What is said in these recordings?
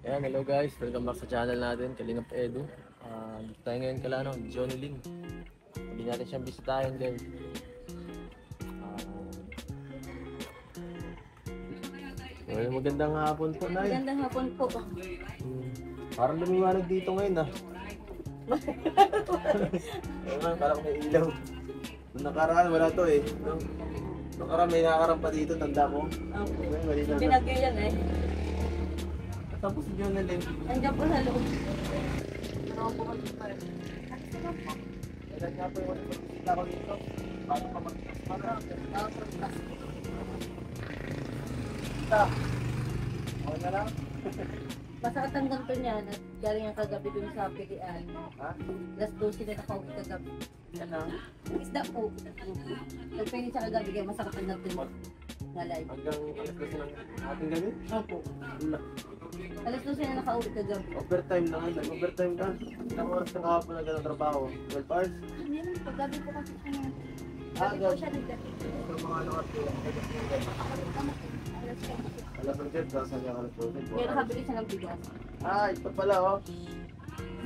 Ayan, hello guys, welcome back sa channel natin, Kalingap Edu. Dito tayo ngayon kala Johnny Ling. Hindi natin siyang bisitahin guys. Magandang hapon po, Nay. Magandang hapon po. Parang lumiwanag dito ngayon Ayun, parang may ilaw. Nung nakaraan, wala to eh. Nung nakaraan, may nakakarang pa dito, tanda ko. Binagyo yan eh. Tapos si Johnny Ling. Andiyan po sa loob. Kailan nga po yung pag-isita ko dito? Paano ka mag-isita? Okay na lang? Masakit ang ganito niya. Galing ang kagabi dun sa pilian. Ha? Last 12 na nakauwi kagabi. Yan na. Isda po. Nagpili siya kagabi kaya masakit ang ganito niya. Na live. Hanggang alas 12 ng ating gabi? Opo. Alas 12 na nakauwi kagabi. Overtime na nga. Nag-overtime ka. Ilang oras na kahapon na gano'ng trabaho? 12 hours? Hindi naman po. Gabi po kasi siya na. Ah, Gabi po siya naggabi. So mga ano at alas 11, nasa niya alas 12. Kaya nakabili siya ng bigas. Ah, ito pala oh.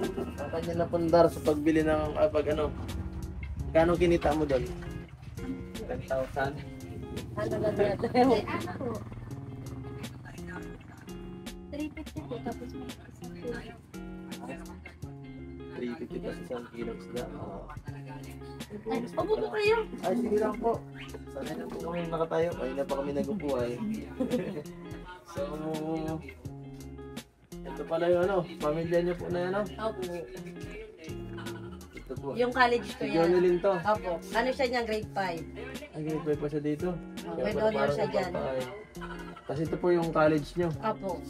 Ang kanya na pundar sa pagbili ng pag ano. Kano kinita mo doon? 10,000. Ano na biya? Ano po? 350 po. Tapos may isang kilo. 350 pa sa isang kilo isda. Ay, pabuto kayo. Ay, sige lang po. Sana na po kami nakatayo. Ay, na pa kami nagubuhay. So, ito pala yung ano, pamilya niyo po na yan, no? Opo. Ito po. Yung college ko Si Johnny yan. Ling to. Opo. Ano siya niya? Grade 5. Ay, grade 5 pa siya dito. Grade honor siya dyan. Kasi ito po yung college niyo. Opo.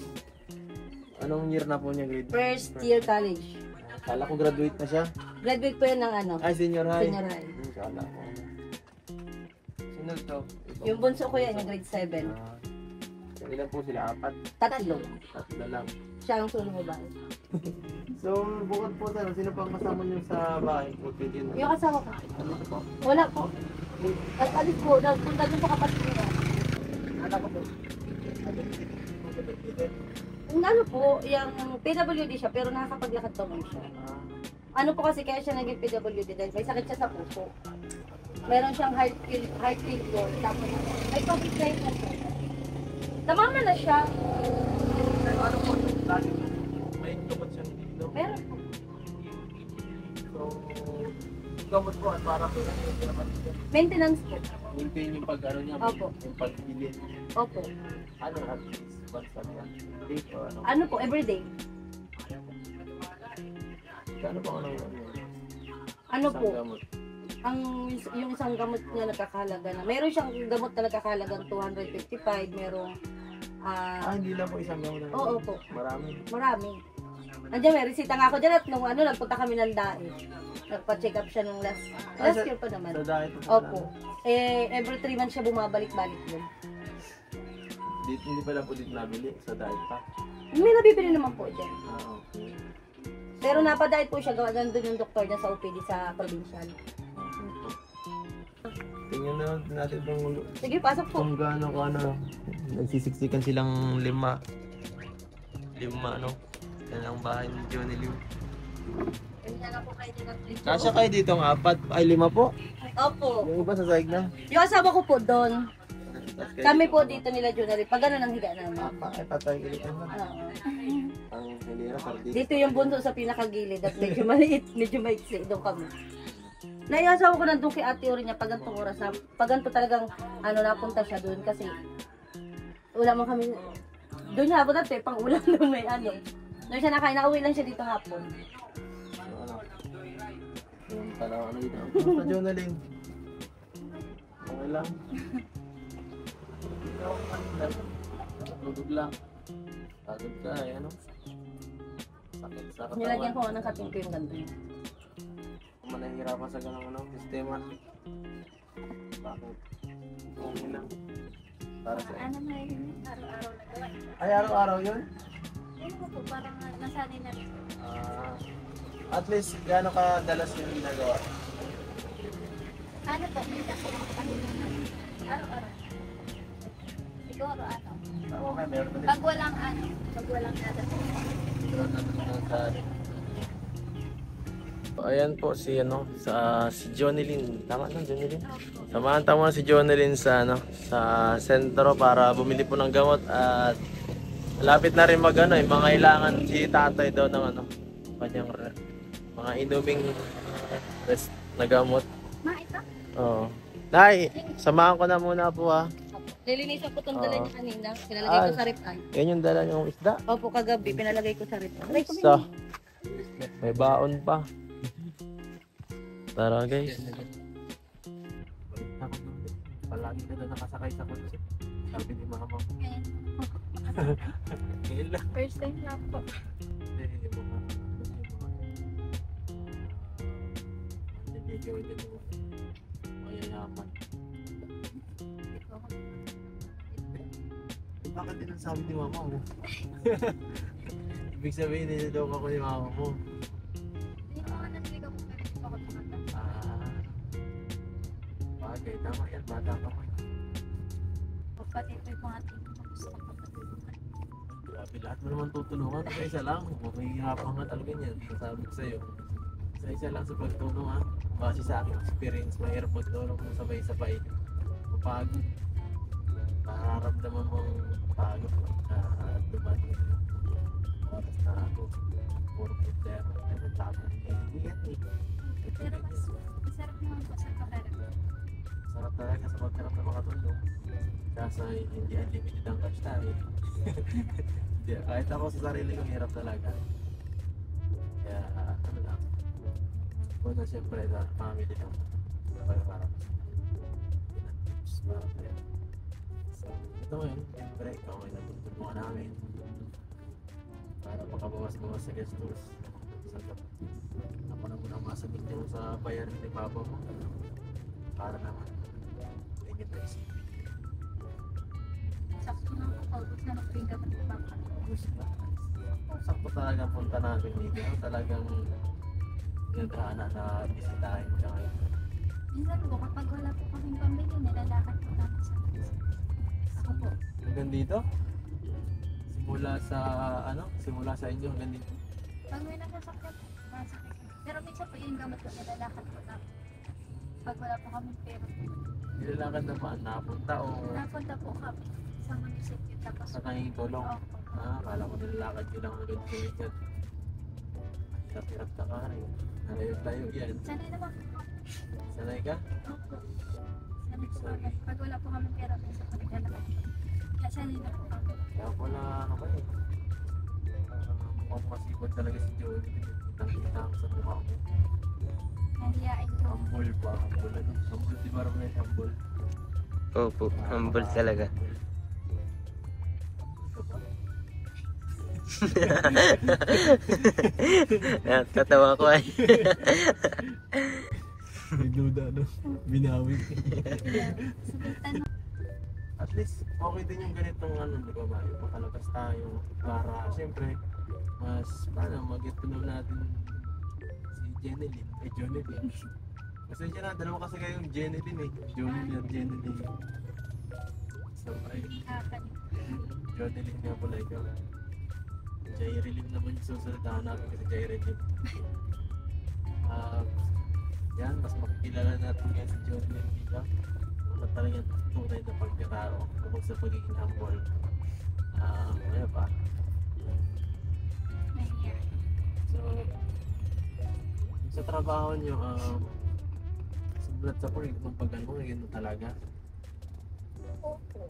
Anong year na po niya grade? First year college. Kala ko graduate na siya. Graduate po yan ng ano? Ay, senior high. Senior high. Kala ko. Sino to? Ito. Yung bunso ko yan, yung grade 7. Ilan po sila? 4? Tatlo. Tatlo lang. Siya ang sulo mo ba? So, bukod po tayo, sino pang kasama niyo sa bahay? Yung kasama ko. Ano po? Wala po. At alis po, nagpunta dun sa kapatid niya. Ano ko po? Yung ano po, yung PWD siya, pero nakakapaglakad naman siya. Ano po kasi kaya siya naging PWD dahil may sakit siya sa puso. Meron siyang heart failure. Tapos may COVID-19 na siya. Tamama na siya. Ano po? May gamot siyang dito. Meron po. So, gamot po at para po Maintenance po. maintain yung pag-ano niya. Opo. Yung pag-bilin. Opo. Ano at least once a month? Day o ano? Ano po, everyday. Kano po ano? Ano Isang po, gamot? yung isang gamot niya nagkakahalaga na. Meron siyang gamot na nagkakahalagang 255, merong Hindi lang po isang gamot. oo po. Marami. Marami. Andiyan, may resita nga ako dyan at nung ano, nagpunta kami ng DAE. Nagpa-check up siya nung last year pa naman. Sa diet po. Opo. Every 3 months siya bumabalik-balik yun. Hindi pala po dito nabili sa diet pa. May nabibili naman po dyan. Okay. Pero napadiet po siya, gawa nandun yung doktor niya sa OPD sa provincial. Tingnan na natin itong Sige, pasok po. kung gaano ka ano. Nagsisiksikan silang 5. 5 ano. Yan ang bahay ni Johnny Ling. Kasya kayo dito ng 4 ay 5 po. Opo. Yung iba sa saig na. Yung asawa ko po doon. Tapos kayo Kami po dito nila Junary. Pag gano'n ang higa namin. Ay patay ulit na. Oo. Ang hilira sardines. Dito yung bunso sa pinakagilid at medyo maliit, medyo maiksi. Doon kami. Naiasawa ko nandun kay Ate Ori niya pag ganitong oras. Pag ganito talagang napunta siya doon kasi wala mo kami. Doon niya ako dati, pang ulam doon may ano. Doon siya nakain, nauwi lang siya dito hapon. Yung pala ano dito. Sa Johnny Ling. Okay lang. Tulog lang. Pagod ka eh, ano? Sakit sa katawan. Nilagyan ko ng kating ko yung ganito. Kung manahihirapan sa ganang ano, sistema. Bakit? Okay lang. Para sa Ano na yun, araw-araw na gawa. ay, araw-araw yun? Ayun mo po, parang nasanay na rin. At least, gaano ka dalas yung ginagawa? Ano po, minsan po ang panginoon. Araw-araw. Siguro ano. Okay, meron na din. Pag walang ano, pag walang nada. Ayan po si si Jonelyn. Tama na, Jonelyn. Samahan mo si Jonelyn sa sa sentro para bumili po ng gamot at malapit na rin mga kailangan si tatay daw ng kanyang mga inuming rest na gamot. Ma, ito? Oo. Nay, samahan ko na muna po ha. Nilinisan ko itong dala niya kanina. Pinalagay ko sa rip-eye. Yan yung dala niyong isda. Opo, kagabi. Pinalagay ko sa rip-eye. So, may baon pa. Tara guys. Palagi ka na nakasakay sa kotse. Sabi ni mama mo. Ngayon lang. First time lang po. Mayayaman. Bakit din ang sabi ni mama mo? Ibig sabihin nililoko ako ni mama mo. Hindi ko nga nasigaw ko pero hindi ako tumata. Bagay, tama yan, bata ka pa. Pagpatid ko yung mga tingin ko gusto ko pagpatulungan. Grabe, lahat mo naman tutulungan. Isa lang, mahihirapan ka talaga niyan. Sabi ko sa'yo. Isa lang sa pagtulong ha. Base sa aking experience, mahirap magtulong kung sabay-sabay. Mapagod. Nararamdaman mong pagod na dumating. Oras na ako. Puro problema. Ano tapo? Hindi yan eh. Pero masarap naman po sa pakiramdam. Sarap talaga sa pagkarap na makatulong. Kaso hindi unlimited ang cash tayo. Hindi, kahit ako sa sarili kong hirap talaga. Kaya ano lang. Una siyempre sa family lang. Para tips para kaya. So, ito ngayon, siyempre ikaw ay natutulungan namin. Para makabawas-bawas sa gastos. Ako na muna masagot niyo sa bayaran ni Papa mo. Para naman tingin na isipin. Sakto na ako paubos na nagpinga pa ng papa. Sakto talagang punta namin dito. Talagang gagana na bisitahin siya ngayon. Minsan po, kapag wala po kaming pambili, nilalakad po namin sa place. Ako po. Hanggang dito? Simula sa inyo hanggang dito. Pag may nasasakyan po, masakit. Pero minsan po yung gamot ko, nilalakad po namin. Pag wala po kaming pera po. Nilalakad naman, napunta o Napunta po kami sa munisipyo. Tapos sa kanyang tulong. Opo. Akala ko nilalakad nyo lang hanggang dito. Hirap-hirap na ka rin. Nalayo-layo yan. Sanay naman po. Sanay ka? Opo. Sanay po kami. Pag wala po kaming pera, minsan po naglalakad po. Kaya sanay na po kami. Kaya wala mukhang masipag talaga si Joey. Kitang-kita ako sa mukha mo. Nahiyain po. Humble pa. Humble, di ba rin humble? Opo, humble talaga. Tatawa ko ay. May duda binawi. Sabitan mo. At least okay din yung ganitong di ba Mario? Makalabas tayo para siyempre mas mag-get to know natin si Jonelyn. Pasensya na, dalawa kasi kayong Jonelyn eh. Jonelyn. So ay, Jonelyn nga pala ikaw. Jairelim naman yung susunod natin kasi Jairelim. Yan, mas makikilala natin ngayon si Jonelyn dito. Ano talagang tunay na pagkatao tungkol sa pagiging humble. Ano pa? So, sa trabaho nyo, simulat sa point, kung pag-ano, yun talaga. Opo.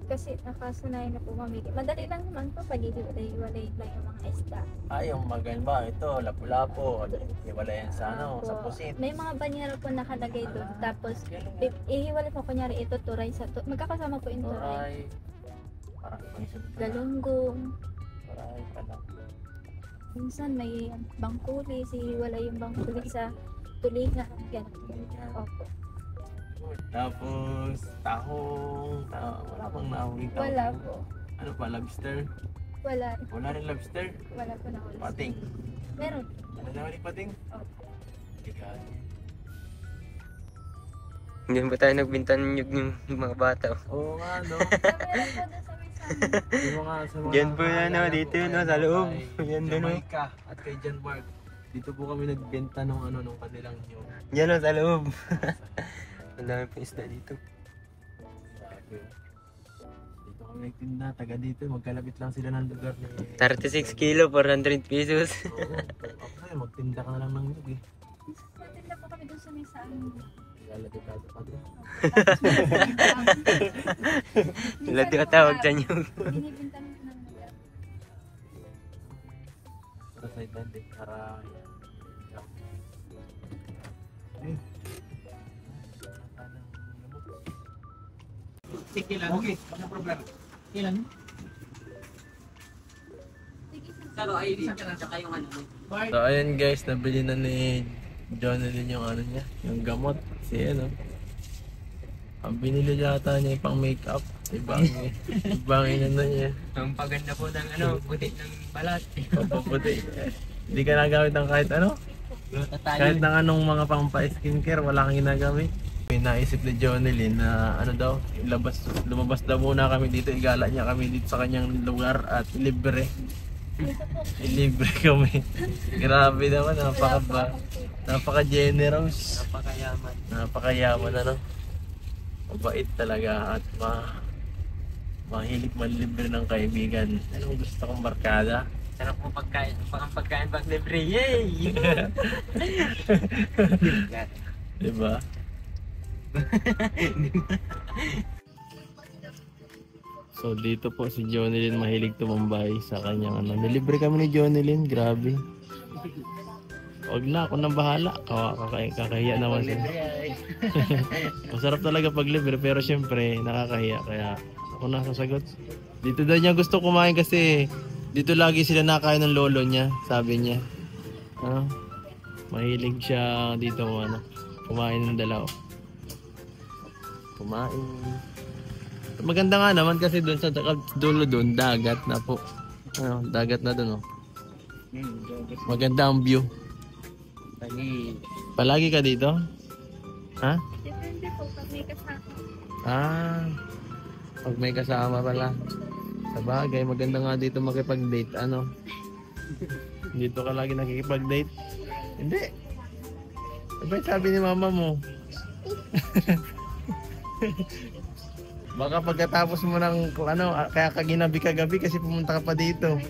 Kasi nakasanay na po kami. Madali lang naman po pag-iwalay lang yung mga isda. Yung magan ba? Ito, lapu-lapo. Wala yan sa sa Opo. pusit. May mga banyero po nakalagay doon. Tapos, ihiwalay po kunyari ito, turay sa magkakasama po yung turay. Parang pang-isunod na. Galunggong. Turay pala. Minsan may bangkuli. Ihiwalay yung bangkuli sa tulingan. Ganun. Ganyan. Opo. Tapos, tahong. Wala pang nahuling tahong. Wala po. Ano pa, lobster? Wala. Wala rin lobster? Wala po na ulit. Pating. Meron. Wala na rin pating? Opo. Tigaan. Hindi ba tayo nagbintan yung mga bata? Oo nga, no? Meron po doon sa may Yung mga sa mga Diyan po na, no, nakakaalala dito, ko, no, kay, sa loob. kay Yan doon, no. Jamaica at kay John Mark. Dito po kami nagbenta nung nung kanilang nyo. Yan o, sa loob. Ang dami po isda dito. Grabe. Dito kami nagtinda, taga dito, magkalapit lang sila ng lugar ni 36 kilo, 400 pesos. Ako sa'yo, magtinda ka na lang ng nyug eh. Natinda po kami doon sa may sa amin. Lalagay ka sa pati. Sila tinatawag dyan yung... Binibinta nito ng lugar. Para sa ilan din, para... Okay, walang problema. Ilan? So ayun guys, nabili na ni Jonelyn yung niya, yung gamot. Si ang binili yata niya yung pang makeup. Ibang inano niya. Ang paganda po ng puti ng balat. Papaputi. Hindi ka nagamit ng kahit ano? Kahit ng anong mga pang pa-skincare, wala kang ginagamit. May naisip ni Jonelyn na lumabas daw muna kami dito, igala niya kami dito sa kanyang lugar at libre. Libre kami. Grabe naman, napaka-generous. Napakayaman ano. Mabait talaga at mahilig manlibre ng kaibigan. Anong gusto kong barkada? Sarap po pagkain. Pang pagkain pag libre. Yay! Diba? So dito po si Jonelyn mahilig tumambay sa kanyang nilibre kami ni Jonelyn, grabe. Wag na, ako nang bahala. Kakahiya naman siya. Masarap talaga pag libre pero syempre nakakahiya kaya ako na sasagot. Dito daw niya gusto kumain kasi dito lagi sila nakain ng lolo niya, sabi niya. Mahilig siya dito kumain ng dalaw. Kumain. Maganda nga naman kasi doon sa dulo doon, dagat na po. Dagat na doon. Maganda ang view. Palagi ka dito? Ha? Depende po pag may kasama. Pag may kasama pala. Sa bagay, maganda nga dito makipag-date. Dito ka lagi nakikipag-date? Hindi. Sabay sabi ni mama mo. Baka pagkatapos mo ng kaya ka ginabi kagabi kasi pumunta ka pa dito.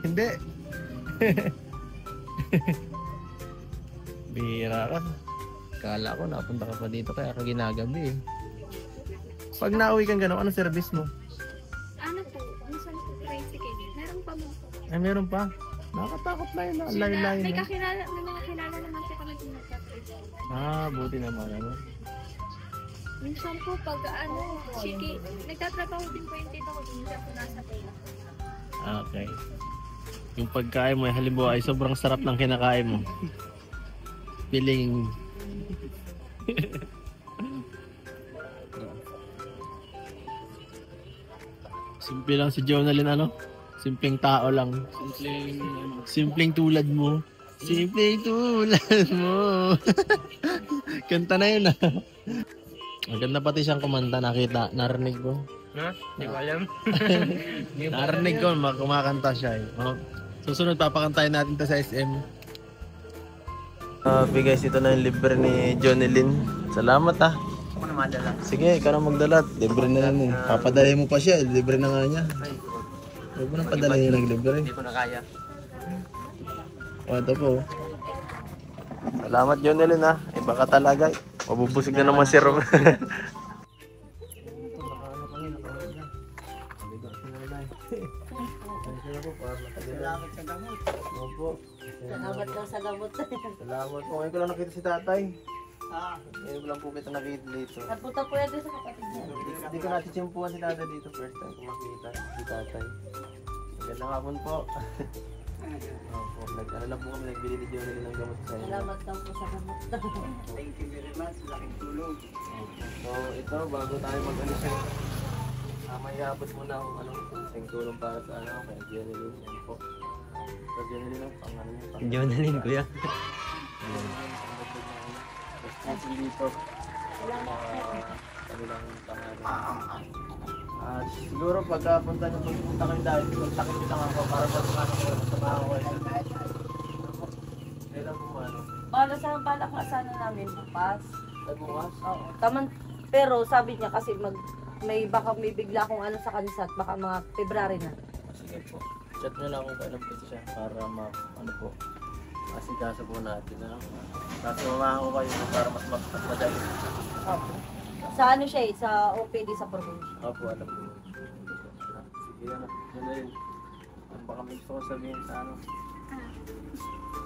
Hindi. Bihira ka. Kala ko napunta ka pa dito kaya ka ginagabi eh. Pag nauwi kang gano'n, anong service mo? Ano po? Minsan po tricycle. Meron pa mo po. Ay, meron pa. Nakakatakot na yun. Layo-layo May na. mga kilala naman po kami din nagtatricycle. Buti naman. Minsan po pag chiki, nagtatrabaho din po yung tito ko. Minsan po nasa pela. Okay. Yung pagkain mo, halimbawa ay sobrang sarap ng kinakain mo. Feeling... Simple lang si Jonelyn, simpleng tao lang. Simpleng tulad mo. Simpleng tulad mo. Kanta na yun Maganda pati siyang kumanta, narinig ko. Hindi ko alam. Narinig ko, kumakanta siya Susunod, papakantayin natin to sa SM. Guys, ito na yung libre ni Jonelyn. Salamat Ako na madala. Sige, ikaw na magdala. Libre na yan Papadalay mo pa siya, libre na nga niya. Huwag mo nang padalay yung naglibre. Hindi ko na kaya. Ito po. Salamat Jonelyn Iba ka talaga. Mabubusig na naman si Rom. Salamat sa gamot. Opo. Salamat daw sa gamot. Salamat po. Ngayon ko lang nakita si tatay. Ngayon ko lang po kita nakita dito. Napunta po yan doon sa kapatid niya. Hindi ko natitsimpuan si tatay dito. First time ko makita si tatay. Magandang hapon po. Opo. Lang po kami nagbili ni Jonelyn ng gamot sa inyo. Salamat daw po sa gamot. Thank you very much. Laking tulong. So ito, bago tayo mag-alis may iabot muna akong ang tulong para sa kay Jonelyn. Yan po. Sa Jonelyn pangalan niya. Jonelyn, kuya. Kasi dito. Kanilang pangalan. At siguro pagpunta kayo dahil, kontakin nyo lang ako para masamahan ko kayo. Kailan po ano? Balak na sana namin bukas. Nagbukas? Oo. Taman, pero sabi niya kasi baka may bigla akong ano sa kanisa at baka mga February na. Sige po. Chat nyo lang kung kailan po siya para ano po. Masigasa po natin na lang. Tapos mamahan ko kayo para mas madali. Opo. Sa ano siya eh, sa OPD sa probinsya. Opo, alam po. Sige na. Yun na yun. Baka may gusto ko sabihin sa ano.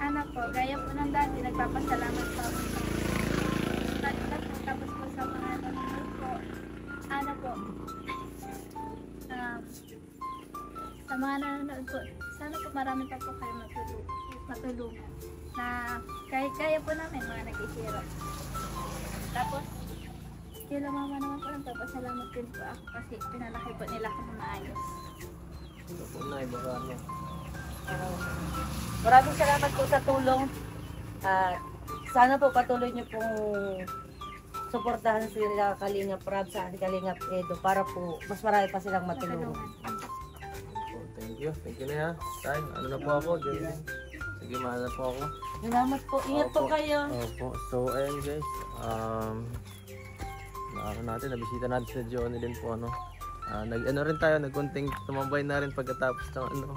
Ano po, gaya po ng dati, nagpapasalamat po ako. Tapos po sa mga nanonood po, ano po, sa mga nanonood po, sana po marami pa po kayo matulungan. Na kaya po namin mga nag-isiro. Tapos, sila mama naman po, nagpapasalamat din po ako kasi pinalaki po nila ako na maayos. Ito po na, baka ano. Maraming salamat po sa tulong. Sana po patuloy niyo pong suportahan sila Kalingap Rab sa Kalingap Edo para po mas marami pa silang matulungan. Thank you na ha. Tay, ano na po ako? Sige, mahal na po ako. Salamat po. Ingat po Opo. kayo. Opo. So, ayun guys. Nabisita natin si Jonelyn po, ano. Nag-ano rin tayo, nagkunting tumambay na rin pagkatapos ng ano.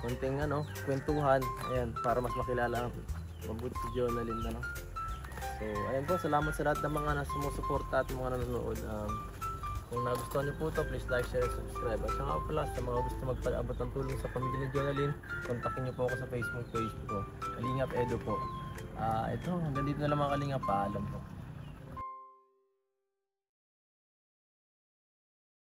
Kunting ano, kwentuhan. Ayan, para mas makilala ang mabuti si Jonelyn, ano. So, ayan po, salamat sa lahat ng mga sumusuporta at mga nanonood. Kung nagustuhan niyo po ito, please like, share, subscribe. At saka pala, sa mga gusto magpalabot ng tulong sa pamilya ni Jonelyn, kontakin niyo po ako sa Facebook page ko. Kalingap Edo po. Ito, hanggang dito na lang mga Kalingap. Paalam po.